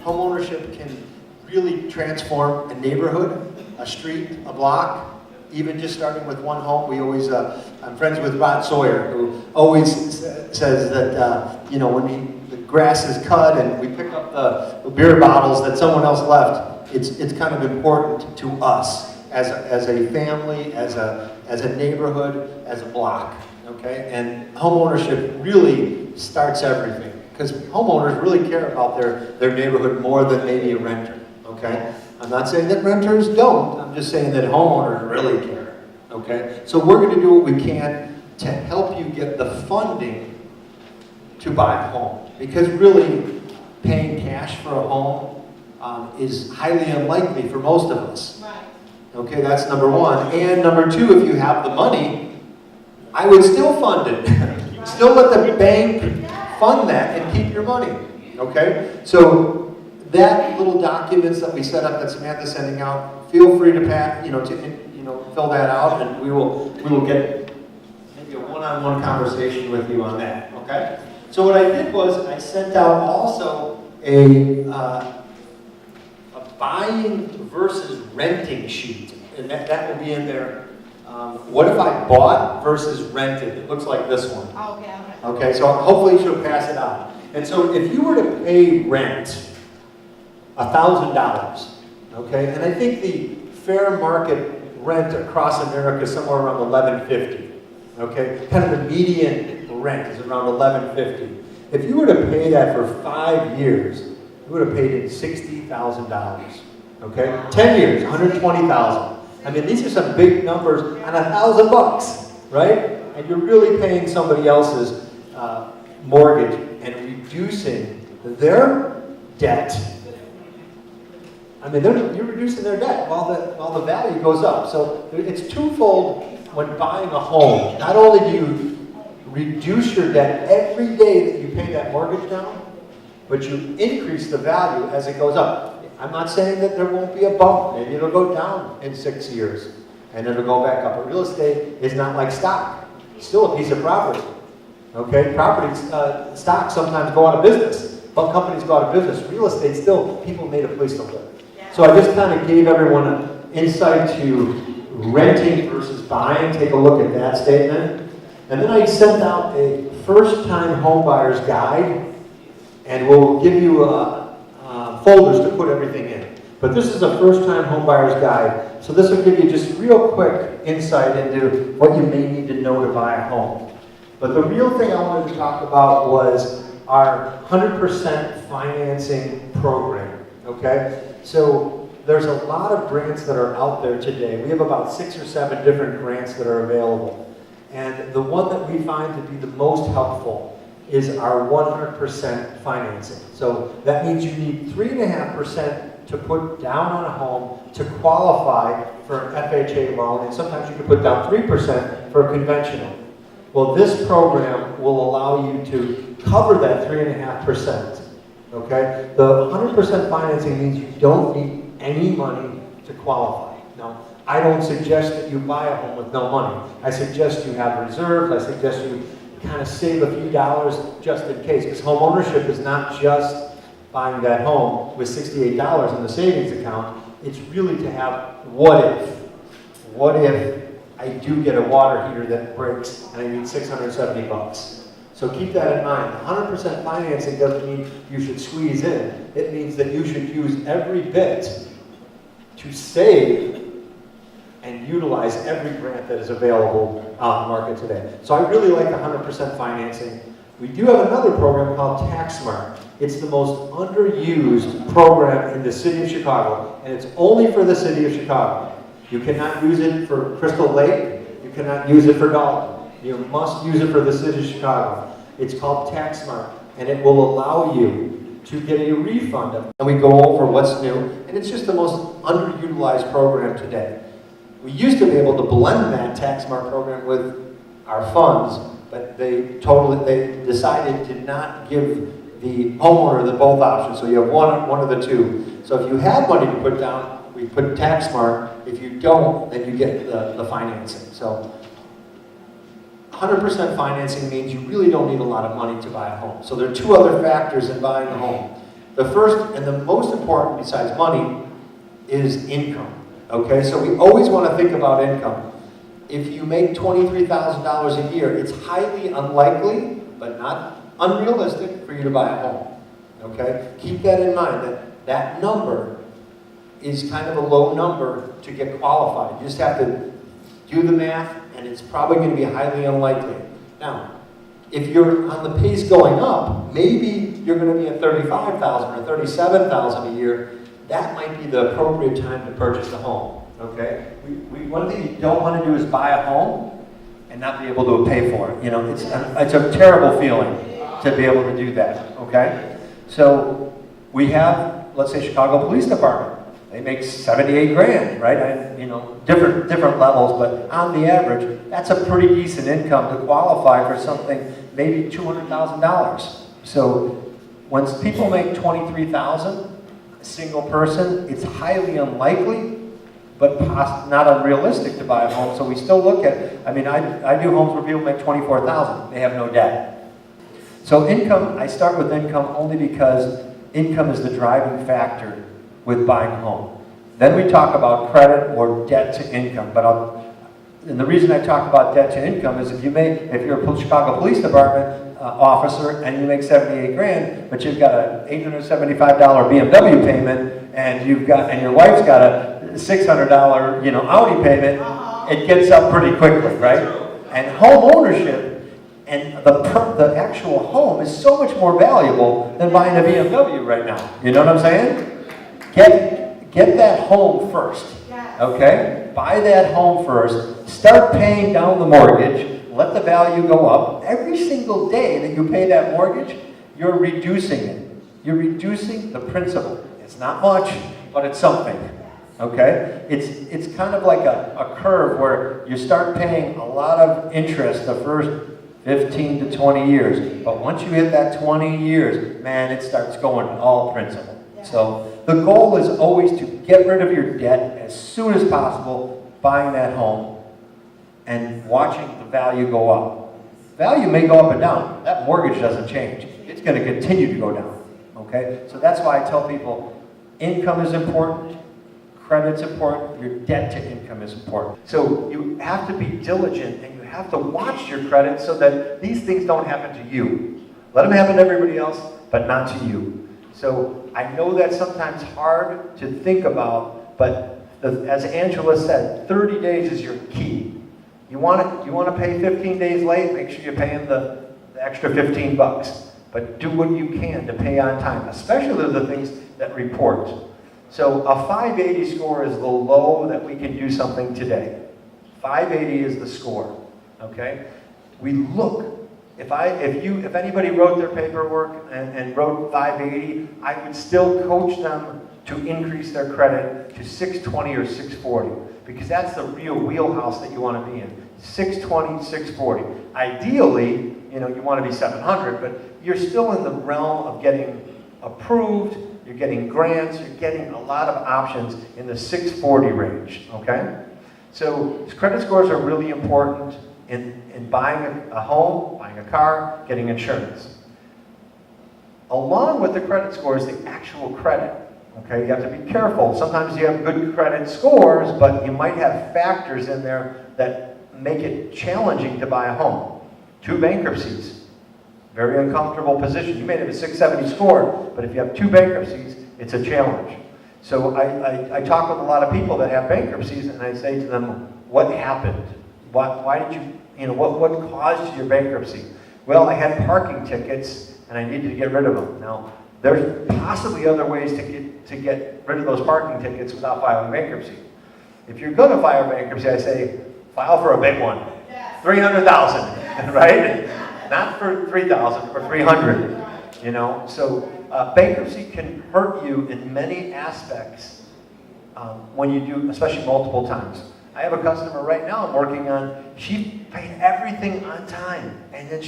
Homeownership can really transform a neighborhood, a street, a block, even just starting with one home. We always, I'm friends with Rod Sawyer, who always says that, when the grass is cut and we pick up the beer bottles that someone else left, it's kind of important to us as a family, as a neighborhood, as a block, okay? And homeownership really starts everything, because homeowners really care about their neighborhood more than maybe a renter, okay? I'm not saying that renters don't, I'm just saying that homeowners really care, okay? So we're gonna do what we can to help you get the funding to buy a home, because really paying cash for a home is highly unlikely for most of us. Right. Okay, that's number one. And number two, if you have the money, I would still fund it. Still let the bank fund that and keep your money, okay? So that little documents that we set up that Samantha's sending out, feel free to fill that out, and we will get maybe a one-on-one conversation with you on that, okay? So what I did was I sent out also a buying versus renting sheet, and that will be in there. What if I bought versus rented? It looks like this one. Oh, okay. Okay, so hopefully she'll pass it on. And so if you were to pay rent $1,000, okay, and I think the fair market rent across America is somewhere around $11.50, okay, kind of the median rent is around $11.50. If you were to pay that for 5 years, you would have paid in $60,000, okay, 10 years, $120,000. I mean, these are some big numbers on $1,000, right? And you're really paying somebody else's mortgage and reducing their debt. I mean, you're reducing their debt while the value goes up. So it's twofold when buying a home. Not only do you reduce your debt every day that you pay that mortgage down, but you increase the value as it goes up. I'm not saying that there won't be a bump. Maybe it'll go down in 6 years and it'll go back up. But real estate is not like stock. It's still a piece of property. Okay, stocks sometimes go out of business. But companies go out of business. Real estate still, people need a place to live. So I just kind of gave everyone an insight to renting versus buying. Take a look at that statement. And then I sent out a first-time homebuyer's guide, and we'll give you folders to put everything in. But this is a first-time homebuyer's guide, so this will give you just real quick insight into what you may need to know to buy a home. But the real thing I wanted to talk about was our 100% financing program, okay? So there's a lot of grants that are out there today. We have about 6 or 7 different grants that are available. And the one that we find to be the most helpful is our 100% financing. So that means you need 3.5% to put down on a home to qualify for an FHA loan, and sometimes you can put down 3% for a conventional. Well, this program will allow you to cover that 3.5%, okay? The 100% financing means you don't need any money to qualify. Now, I don't suggest that you buy a home with no money. I suggest you have reserves. I suggest you kind of save a few dollars just in case, because home ownership is not just buying that home with $68 in the savings account. It's really to have what if. What if I do get a water heater that breaks and I need $670? So keep that in mind. 100% financing doesn't mean you should squeeze in. It means that you should use every bit to save and utilize every grant that is available on the market today. So I really like the 100% financing. We do have another program called TaxSmart. It's the most underused program in the city of Chicago, and it's only for the city of Chicago. You cannot use it for Crystal Lake. You cannot use it for Dalton. You must use it for the city of Chicago. It's called TaxSmart, and it will allow you to get a refund. And we go over what's new, and it's just the most underutilized program today. We used to be able to blend that TaxSmart program with our funds, but they decided to not give the homeowner the both options. So you have one of the two. So if you have money to put down, we put TaxSmart. If you don't, then you get the financing. So 100% financing means you really don't need a lot of money to buy a home. So there are two other factors in buying a home. The first and the most important besides money is income. Okay, so we always want to think about income. If you make $23,000 a year, it's highly unlikely, but not unrealistic, for you to buy a home. Okay, keep that in mind, that that number is kind of a low number to get qualified. You just have to do the math, and it's probably going to be highly unlikely. Now, if you're on the pace going up, maybe you're going to be at $35,000 or $37,000 a year. That might be the appropriate time to purchase a home. Okay? One thing you don't want to do is buy a home and not be able to pay for it. You know, it's a terrible feeling to be able to do that. Okay? So we have, let's say, Chicago Police Department. They make 78 grand, right? And, you know, different levels, but on the average, that's a pretty decent income to qualify for something, maybe $200,000. So once people make $23,000, a single person, it's highly unlikely, but not unrealistic to buy a home. So we still look at, I mean, I do homes where people make $24,000. They have no debt. So income, I start with income only because income is the driving factor with buying a home. Then we talk about credit or debt to income. And the reason I talk about debt to income is if you're a Chicago Police Department officer and you make 78 grand, but you've got an $875 BMW payment and your wife's got a $600 Audi payment, it gets up pretty quickly, right? And home ownership and the actual home is so much more valuable than buying a BMW right now. You know what I'm saying? Get that home first, okay? Buy that home first. Start paying down the mortgage. Let the value go up. Every single day that you pay that mortgage, you're reducing it. You're reducing the principal. It's not much, but it's something, okay? It's kind of like a curve where you start paying a lot of interest the first 15 to 20 years. But once you hit that 20 years, man, it starts going all principal. So the goal is always to get rid of your debt as soon as possible, buying that home, and watching the value go up. Value may go up and down. That mortgage doesn't change. It's going to continue to go down. Okay? So that's why I tell people income is important, credit's important, your debt to income is important. So you have to be diligent and you have to watch your credit so that these things don't happen to you. Let them happen to everybody else, but not to you. So I know that's sometimes hard to think about, but as Angela said, 30 days is your key. You want to pay 15 days late, make sure you're paying the extra 15 bucks. But do what you can to pay on time, especially the things that report. So a 580 score is the low that we can do something today. 580 is the score, okay? We look. If anybody wrote their paperwork and wrote 580, I would still coach them to increase their credit to 620 or 640 because that's the real wheelhouse that you want to be in. 620, 640. Ideally, you want to be 700, but you're still in the realm of getting approved, you're getting grants, you're getting a lot of options in the 640 range, okay? So credit scores are really important in buying a home, buying a car, getting insurance. Along with the credit score is the actual credit. Okay, you have to be careful. Sometimes you have good credit scores, but you might have factors in there that make it challenging to buy a home. 2 bankruptcies, very uncomfortable position. You may have a 670 score, but if you have 2 bankruptcies, it's a challenge. So I talk with a lot of people that have bankruptcies, and I say to them, what happened? Why did what caused your bankruptcy? Well, I had parking tickets and I needed to get rid of them. Now, there's possibly other ways to get rid of those parking tickets without filing bankruptcy. If you're going to file bankruptcy, I say, file for a big one. 300,000, right? Not for 3,000 or 300, you know? So bankruptcy can hurt you in many aspects when you do, especially multiple times. I have a customer right now I'm working on, she paid everything on time. And then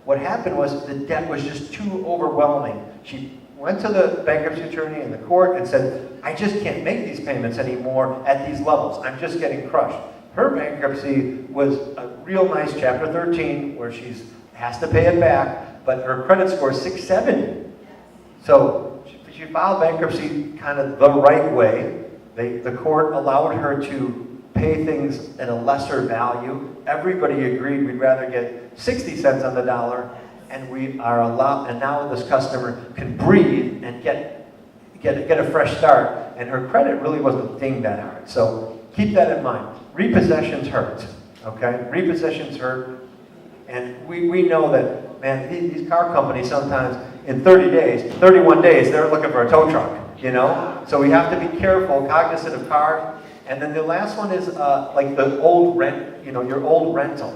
what happened was the debt was just too overwhelming. She went to the bankruptcy attorney in the court and said, I just can't make these payments anymore at these levels. I'm just getting crushed. Her bankruptcy was a real nice Chapter 13 where she has to pay it back, but her credit score is 670. So she filed bankruptcy kind of the right way. The court allowed her to pay things at a lesser value. Everybody agreed we'd rather get 60 cents on the dollar, and we are allowed, and now this customer can breathe and get a fresh start, and her credit really wasn't dinged that hard. So keep that in mind. Repossessions hurt, okay? Repossessions hurt, and we know that, man, these car companies sometimes, in 31 days, they're looking for a tow truck, you know? So we have to be careful, cognizant of cars. And then the last one is like the old rent, you know, your old rental.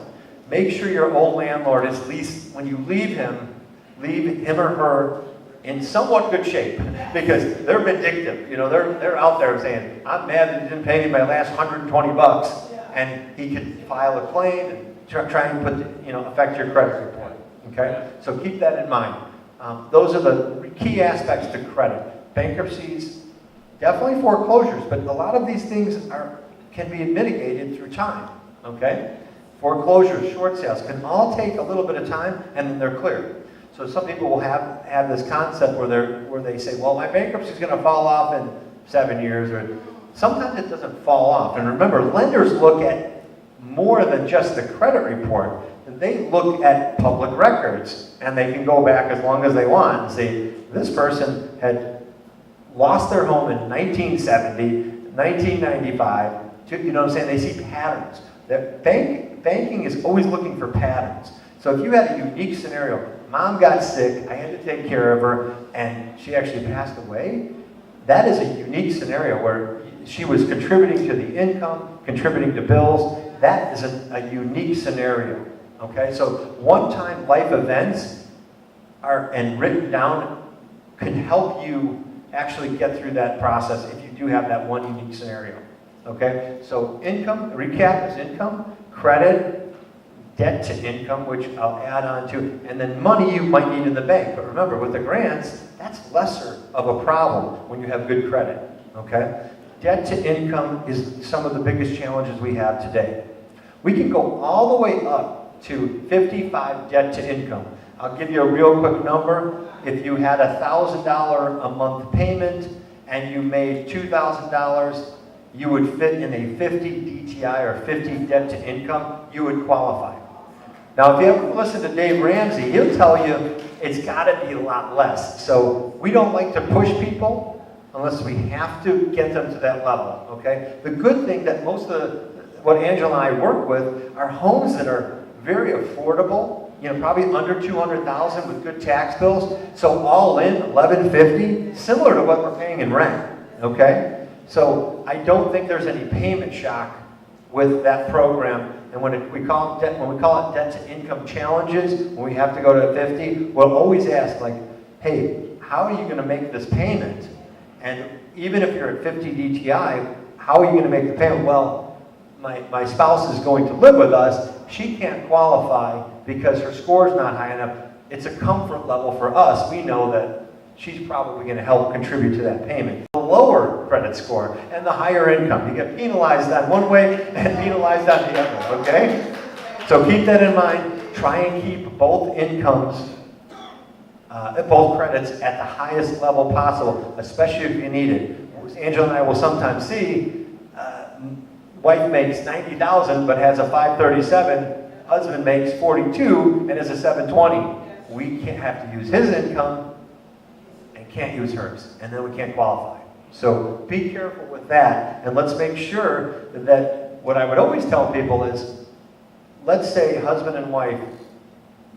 Make sure your old landlord is, at least when you leave him or her in somewhat good shape, because they're vindictive. You know, they're out there saying, I'm mad that he didn't pay me my last $120, and he could file a claim and try and affect your credit report. Okay, so keep that in mind. Those are the key aspects to credit. Bankruptcies, definitely foreclosures, but a lot of these things can be mitigated through time. Okay, foreclosures, short sales can all take a little bit of time, and then they're clear. So some people will have this concept where they say, well, my bankruptcy is going to fall off in 7 years, or sometimes it doesn't fall off. And remember, lenders look at more than just the credit report. They look at public records, and they can go back as long as they want and say, this person had lost their home in 1970, 1995. You know what I'm saying? They see patterns. Banking is always looking for patterns. So if you had a unique scenario, mom got sick, I had to take care of her, and she actually passed away, that is a unique scenario where she was contributing to the income, contributing to bills. That is a unique scenario. Okay, so one-time life events and written down can help you actually get through that process if you do have that one unique scenario. Okay, so income, recap is income, credit, debt to income, which I'll add on to, and then money you might need in the bank. But remember, with the grants, that's lesser of a problem when you have good credit. Okay, debt to income is some of the biggest challenges we have today. We can go all the way up to 55 debt to income. I'll give you a real quick number. If you had a $1,000 a month payment and you made $2,000, you would fit in a 50 DTI or 50 debt to income, you would qualify. Now, if you ever listen to Dave Ramsey, he'll tell you it's got to be a lot less. So we don't like to push people unless we have to get them to that level, okay? The good thing that most of what Angela and I work with are homes that are very affordable, you know, probably under $200,000 with good tax bills. So all in, $1,150, similar to what we're paying in rent, okay? So I don't think there's any payment shock with that program. And when we call it debt to income challenges, when we have to go to 50, we'll always ask, like, hey, how are you going to make this payment? And even if you're at 50 DTI, how are you going to make the payment? Well, my spouse is going to live with us. She can't qualify because her score is not high enough. It's a comfort level for us. We know that she's probably going to help contribute to that payment. The lower credit score and the higher income, you get penalized on one way and penalized on the other, okay? So keep that in mind. Try and keep both incomes, both credits at the highest level possible, especially if you need it. As Angela and I will sometimes see, wife makes $90,000 but has a 537, husband makes 42 and has a 720. We can't have to use his income and can't use hers, and then we can't qualify. So be careful with that, and let's make sure that what I would always tell people is, let's say husband and wife,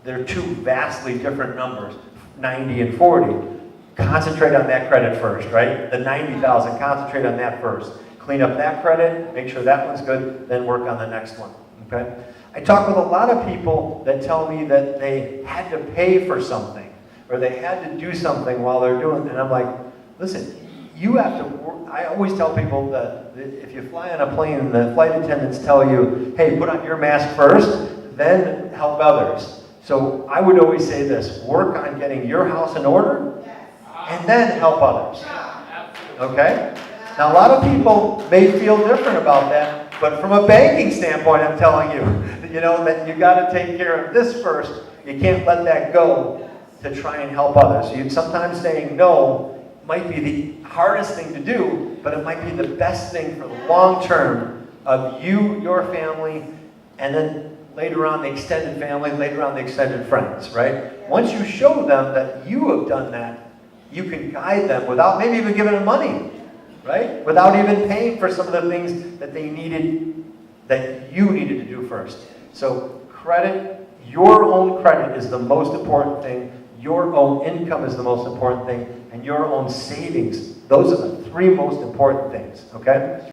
they're two vastly different numbers, 90 and 40. Concentrate on that credit first, right? The 90,000, concentrate on that first. Clean up that credit, make sure that one's good, then work on the next one, okay? I talk with a lot of people that tell me that they had to pay for something, or they had to do something while they're doing it, and I'm like, listen, you have to work. I always tell people that if you fly on a plane and the flight attendants tell you, hey, put on your mask first, then help others. So I would always say this, work on getting your house in order, and then help others, okay? Now, a lot of people may feel different about that, but from a banking standpoint, I'm telling you, you know, that you got to take care of this first. You can't let that go to try and help others. Sometimes saying no might be the hardest thing to do, but it might be the best thing for the long term of you, your family, and then later on the extended family, later on the extended friends, right? Once you show them that you have done that, you can guide them without maybe even giving them money, right? Without even paying for some of the things that they needed, that you needed to do first. So credit, your own credit is the most important thing. Your own income is the most important thing. And your own savings. Those are the three most important things, okay?